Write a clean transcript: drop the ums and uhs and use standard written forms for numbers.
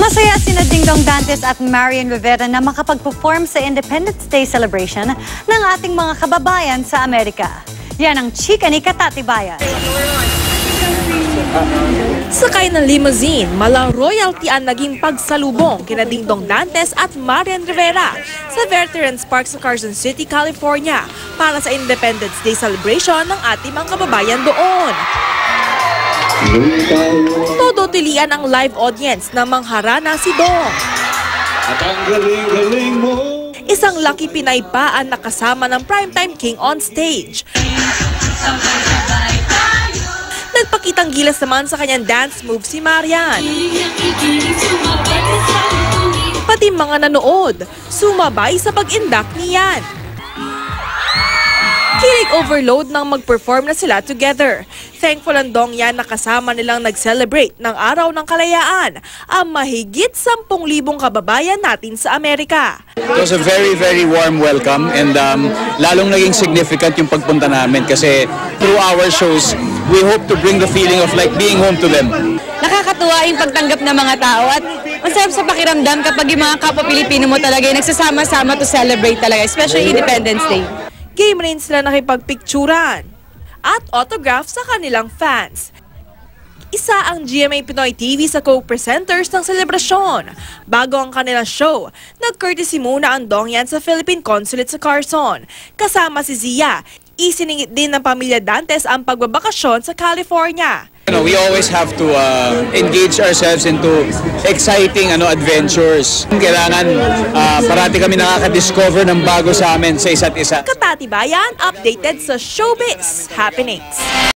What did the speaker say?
Masaya sina Dingdong Dantes at Marian Rivera na makapag-perform sa Independence Day celebration ng ating mga kababayan sa Amerika. Yan ang chika ni Katatibayan. Sakay ng limousine, malang royalty ang naging pagsalubong kina Dingdong Dantes at Marian Rivera sa Veterans Park sa Carson City, California para sa Independence Day celebration ng ating mga kababayan doon. Todo tilian ang live audience na mangharana si Dong. At ang galing-galing mo. Isang lucky Pinay pa ang nakasama ng Primetime King on stage. Nagpakitang gilas naman sa kanyang dance move si Marian. Pati mga nanood, sumabay sa pag-indak niyan. Kilig overload nang mag-perform na sila together. Thankful ang Dong yan na kasama nilang nag-celebrate ng Araw ng Kalayaan ang mahigit 10,000 kababayan natin sa Amerika. It was a very, very warm welcome and lalong naging significant yung pagpunta namin kasi through our shows, we hope to bring the feeling of like being home to them. Nakakatuwa yung pagtanggap ng mga tao at masarap sa pakiramdam kapag yung mga kapwa Pilipino mo talaga yung nagsasama-sama to celebrate talaga, especially Independence Day. Game rin sila nakipagpicturan at autograph sa kanilang fans. Isa ang GMA Pinoy TV sa co-presenters ng selebrasyon. Bago ang kanilang show, nag-courtesy muna ang Dong yan sa Philippine Consulate sa Carson. Kasama si Zia, isiningit din ng pamilya Dantes ang pagbabakasyon sa California. We always have to engage ourselves into exciting adventures. Kailangan parati kami nakaka-discover ng bago sa amin sa isa't isa. Katatibayan, updated sa showbiz happenings.